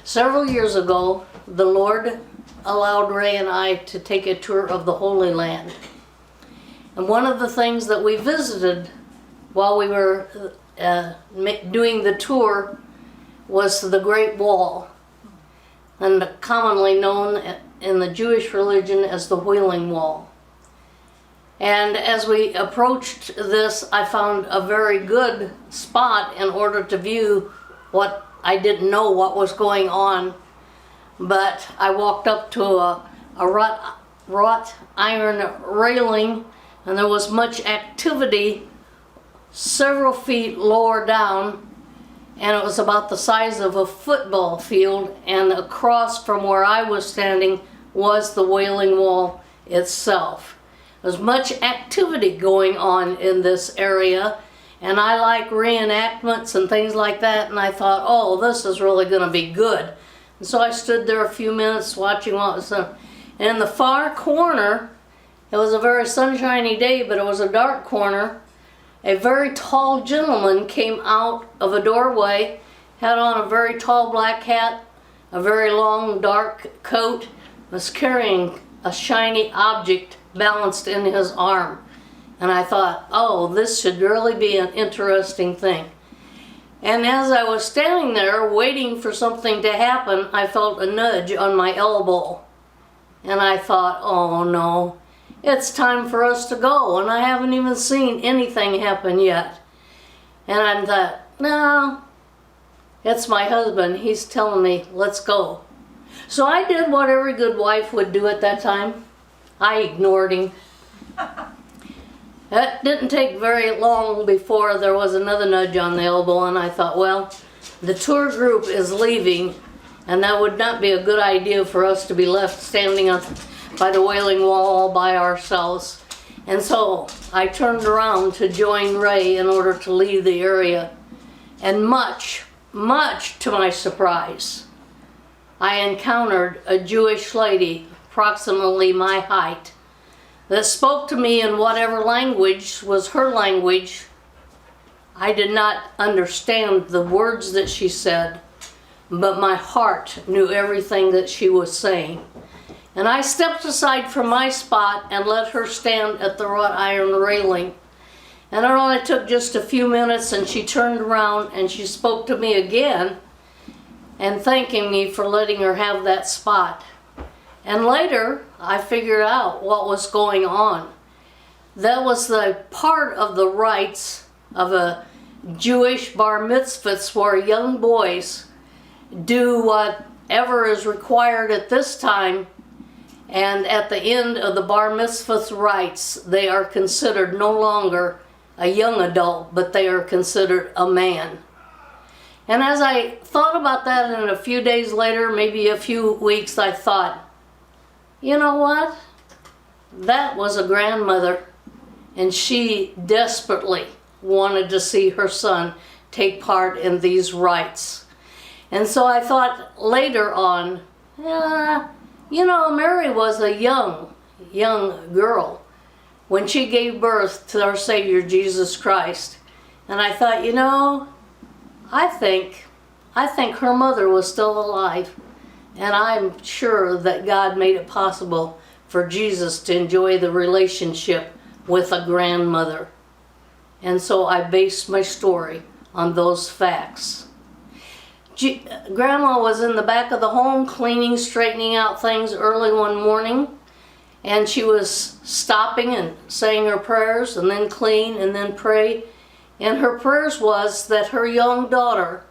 Several years ago, the Lord allowed Ray and I to take a tour of the Holy Land. And one of the things that we visited while we were doing the tour was the Great Wall, and commonly known in the Jewish religion as the Wailing Wall. And as we approached this, I found a very good spot in order to view what I didn't know what was going on. But I walked up to a wrought iron railing, and there was much activity several feet lower down, and it was about the size of a football field, and across from where I was standing was the Wailing Wall itself. There's much activity going on in this area, and I like reenactments and things like that, and I thought, oh, this is really going to be good. And so I stood there a few minutes watching what was done. And in the far corner, it was a very sunshiny day, but it was a dark corner. A very tall gentleman came out of a doorway, had on a very tall black hat, a very long dark coat, was carrying a shiny object balanced in his arm. And I thought, oh, this should really be an interesting thing. And as I was standing there waiting for something to happen, I felt a nudge on my elbow. And I thought, oh no, it's time for us to go, and I haven't even seen anything happen yet. And I thought, no, it's my husband. He's telling me, let's go. So I did what every good wife would do at that time. I ignored him. It didn't take very long before there was another nudge on the elbow, and I thought, well, the tour group is leaving, and that would not be a good idea for us to be left standing up by the Wailing Wall all by ourselves. And so I turned around to join Ray in order to leave the area. And much to my surprise, I encountered a Jewish lady approximately my height that spoke to me in whatever language was her language. I did not understand the words that she said, but my heart knew everything that she was saying. And I stepped aside from my spot and let her stand at the wrought iron railing. And it only took just a few minutes, and she turned around and she spoke to me again and thanking me for letting her have that spot. And later, I figured out what was going on. That was the part of the rites of a Jewish bar mitzvahs where young boys do whatever is required at this time, and at the end of the bar mitzvahs rites, they are considered no longer a young adult, but they are considered a man. And as I thought about that, and a few days later, maybe a few weeks, I thought, you know what? That was a grandmother, and she desperately wanted to see her son take part in these rites. And so I thought later on, you know, Mary was a young girl when she gave birth to our Savior Jesus Christ. And I thought, you know, I think her mother was still alive. And I'm sure that God made it possible for Jesus to enjoy the relationship with a grandmother. And so I based my story on those facts. Grandma was in the back of the home cleaning, straightening out things early one morning. And she was stopping and saying her prayers, and then clean and then pray. And her prayers was that her young daughter,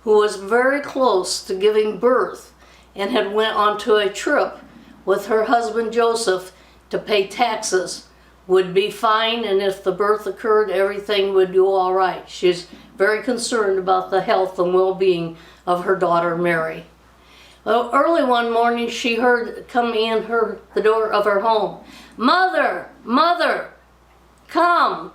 who was very close to giving birth, and had went onto a trip with her husband Joseph to pay taxes, would be fine, and if the birth occurred, everything would go all right. She's very concerned about the health and well-being of her daughter Mary. Well, early one morning she heard coming in the door of her home, "Mother, Mother, come,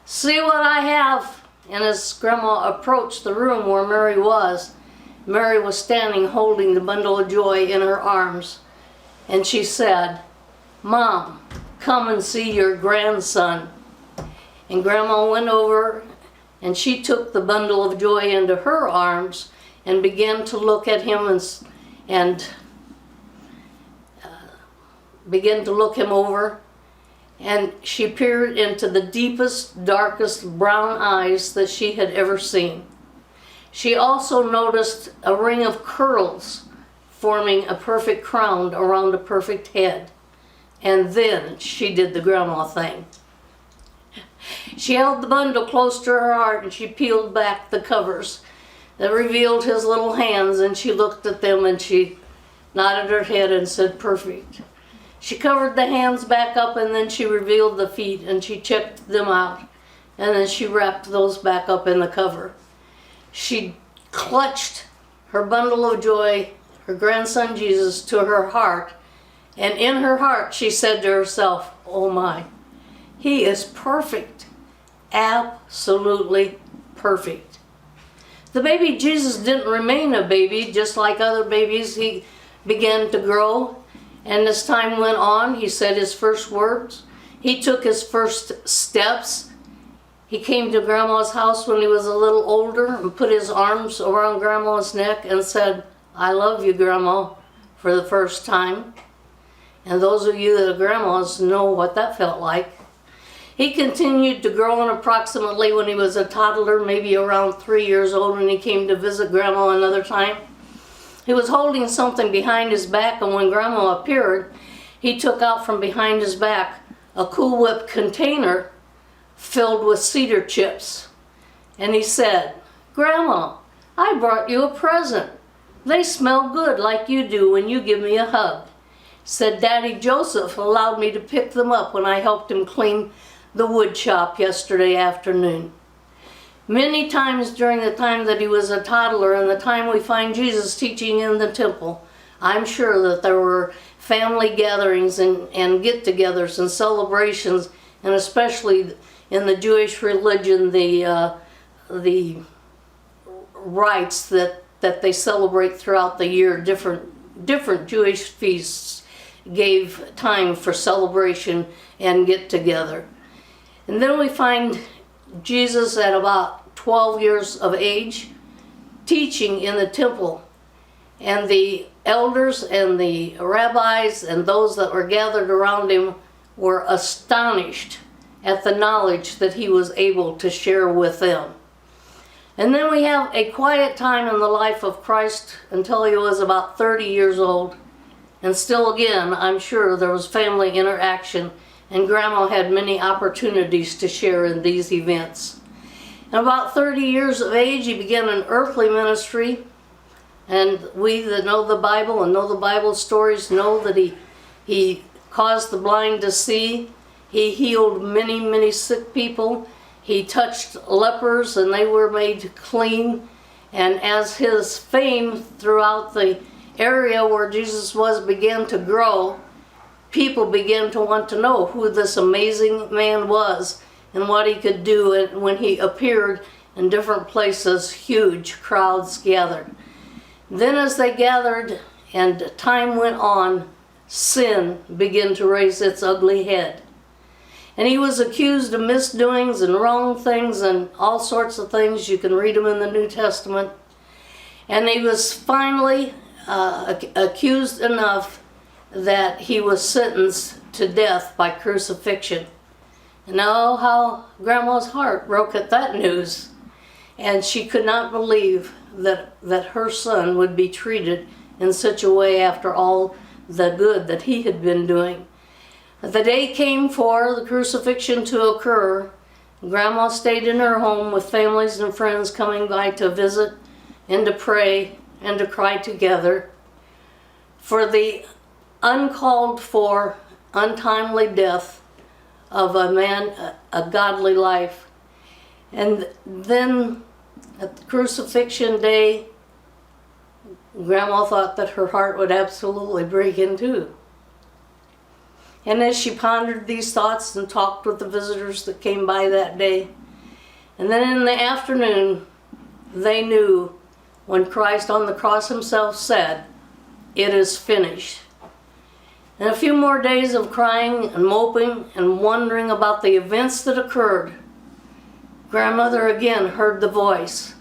see what I have." And as Grandma approached the room where Mary was standing holding the bundle of joy in her arms. And she said, "Mom, come and see your grandson." And Grandma went over and she took the bundle of joy into her arms, and began to look at him and began to look him over. And she peered into the deepest, darkest brown eyes that she had ever seen. She also noticed a ring of curls forming a perfect crown around a perfect head. And then she did the grandma thing. She held the bundle close to her heart and she peeled back the covers that revealed his little hands, and she looked at them and she nodded her head and said, "Perfect." She covered the hands back up and then she revealed the feet and she checked them out, and then she wrapped those back up in the cover. She clutched her bundle of joy, her grandson Jesus, to her heart, and in her heart she said to herself, "Oh my, he is perfect, absolutely perfect." The baby Jesus didn't remain a baby just like other babies. He began to grow, and as time went on, he said his first words. He took his first steps. He came to Grandma's house when he was a little older and put his arms around Grandma's neck and said, "I love you, Grandma," for the first time. And those of you that are grandmas know what that felt like. He continued to grow, and approximately when he was a toddler, maybe around 3 years old, when he came to visit Grandma another time, he was holding something behind his back, and when Grandma appeared, he took out from behind his back a Cool Whip container filled with cedar chips. And he said, "Grandma, I brought you a present. They smell good like you do when you give me a hug." Said Daddy Joseph allowed me to pick them up when I helped him clean the wood shop yesterday afternoon. Many times during the time that he was a toddler and the time we find Jesus teaching in the temple, I'm sure that there were family gatherings and get-togethers and celebrations, and especially in the Jewish religion, the rites that they celebrate throughout the year, different Jewish feasts gave time for celebration and get-together. And then we find Jesus at about 12 years of age teaching in the temple, and the elders and the rabbis and those that were gathered around him were astonished at the knowledge that he was able to share with them. And then we have a quiet time in the life of Christ until he was about 30 years old. And still again, I'm sure there was family interaction, and Grandma had many opportunities to share in these events. At about 30 years of age, he began an earthly ministry, and we that know the Bible and know the Bible stories know that he caused the blind to see. He healed many, many sick people. He touched lepers and they were made clean. And as his fame throughout the area where Jesus was began to grow, people began to want to know who this amazing man was and what he could do. And when he appeared in different places, huge crowds gathered. Then as they gathered and time went on, sin began to raise its ugly head. And he was accused of misdoings and wrong things and all sorts of things. You can read them in the New Testament. And he was finally accused enough that he was sentenced to death by crucifixion. And oh, how Grandma's heart broke at that news. And she could not believe that her son would be treated in such a way after all the good that he had been doing. The day came for the crucifixion to occur. Grandma stayed in her home with families and friends coming by to visit and to pray and to cry together for the uncalled for, untimely death of a man, a godly life. And then at the crucifixion day, Grandma thought that her heart would absolutely break in two. And as she pondered these thoughts and talked with the visitors that came by that day, and then in the afternoon, they knew when Christ on the cross himself said, "It is finished." And a few more days of crying and moping and wondering about the events that occurred, Grandmother again heard the voice,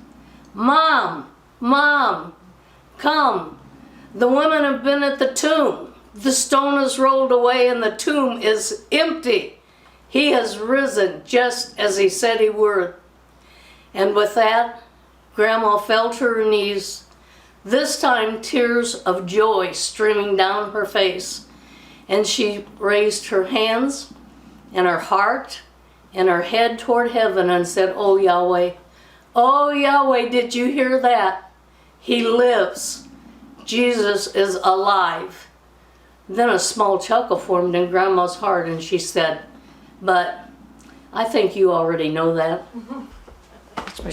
"Mom, Mom, come. The women have been at the tomb. The stone is rolled away and the tomb is empty. He has risen just as he said he would. And with that, Grandma fell to her knees, this time tears of joy streaming down her face. And she raised her hands and her heart and her head toward heaven and said, "Oh Yahweh, did you hear that? He lives. Jesus is alive." Then a small chuckle formed in Grandma's heart and she said, "But I think you already know that." That's my